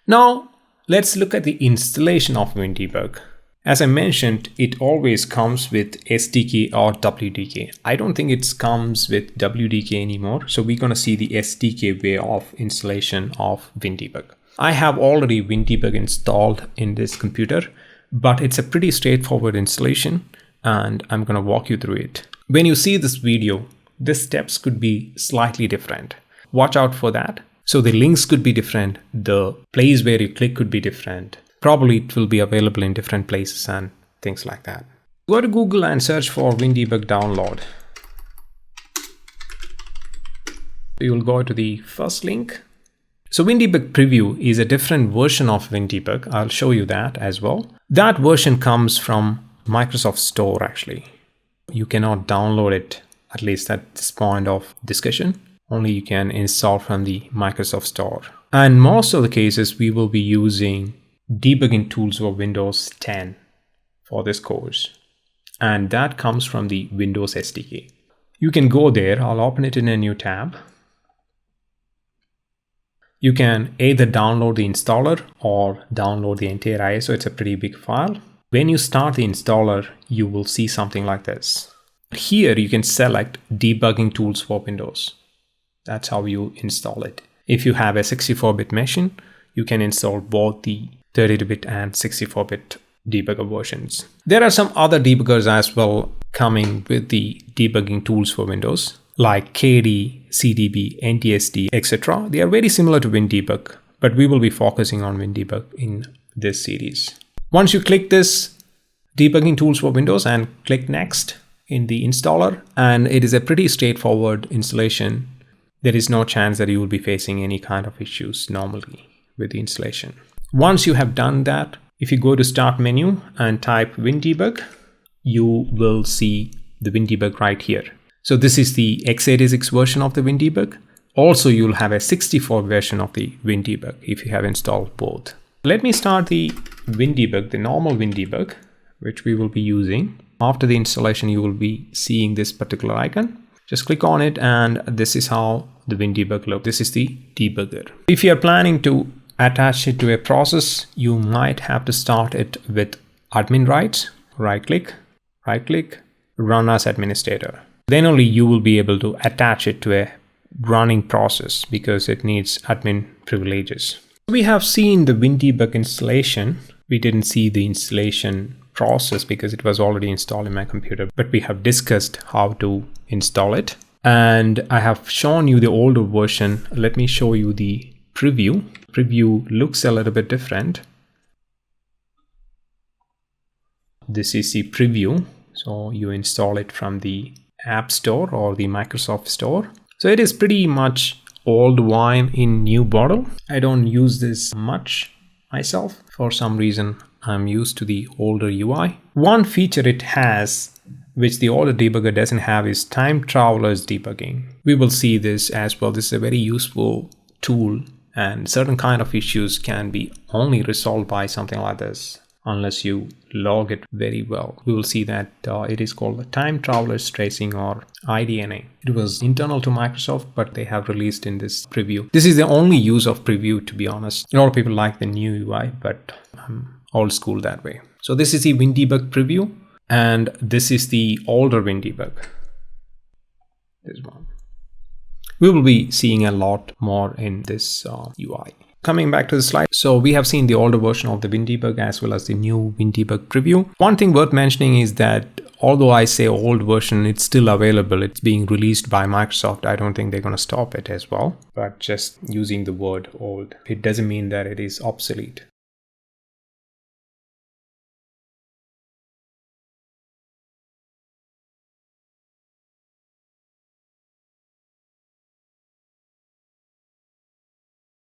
Now, let's look at the installation of Windbg. As I mentioned, it always comes with SDK or WDK. I don't think it comes with WDK anymore. So we're going to see the SDK way of installation of Windbg. I have already Windbg installed in this computer, but it's a pretty straightforward installation and I'm going to walk you through it. When you see this video, the steps could be slightly different. Watch out for that. So the links could be different. The place where you click could be different. Probably it will be available in different places and things like that. Go to Google and search for Windbg download. You will go to the first link. So Windbg Preview is a different version of Windbg. I'll show you that as well. That version comes from Microsoft Store actually. You cannot download it, at least at this point of discussion. Only you can install from the Microsoft Store. And most of the cases we will be using debugging tools for Windows 10 for this course. And that comes from the Windows SDK. You can go there. I'll open it in a new tab. You can either download the installer or download the entire ISO. It's a pretty big file. When you start the installer, you will see something like this. Here you can select debugging tools for Windows. That's how you install it. If you have a 64-bit machine, you can install both the 32-bit and 64-bit debugger versions. There are some other debuggers as well coming with the debugging tools for Windows, like KD, CDB, NTSD, etc. They are very similar to Windbg, but we will be focusing on Windbg in this series. Once you click this debugging tools for Windows and click next in the installer, and it is a pretty straightforward installation. There is no chance that you will be facing any kind of issues normally with the installation. Once you have done that, if you go to Start menu and type Windbg, you will see the Windbg right here. So this is the x86 version of the Windbg. Also, you'll have a 64 version of the Windbg if you have installed both. Let me start the Windbg, the normal Windbg, which we will be using. After the installation, you will be seeing this particular icon. Just click on it and this is how the Windbg looks. This is the debugger. If you are planning to attach it to a process, you might have to start it with admin rights. Right click, run as administrator. Then only you will be able to attach it to a running process because it needs admin privileges. We have seen the Windbg installation. We didn't see the installation process because it was already installed in my computer, but we have discussed how to install it. And I have shown you the older version. Let me show you the preview. Preview looks a little bit different. This is the preview. So you install it from the App Store or the Microsoft Store. So it is pretty much old wine in new bottle. I don't use this much myself. For some reason, I'm used to the older UI. One feature it has, which the older debugger doesn't have, is time travelers debugging. We will see this as well. This is a very useful tool and certain kind of issues can be only resolved by something like this unless you log it very well. We will see that it is called the time travelers tracing or IDNA. It was internal to Microsoft, but they have released in this preview. This is the only use of preview, to be honest. A lot of people like the new UI, but I'm old school that way. So this is the Windbg preview and this is the older Windbg. This one. We will be seeing a lot more in this UI. Coming back to the slide. So we have seen the older version of the Windbg as well as the new Windbg preview. One thing worth mentioning is that although I say old version, it's still available. It's being released by Microsoft. I don't think they're going to stop it as well. But just using the word old, it doesn't mean that it is obsolete.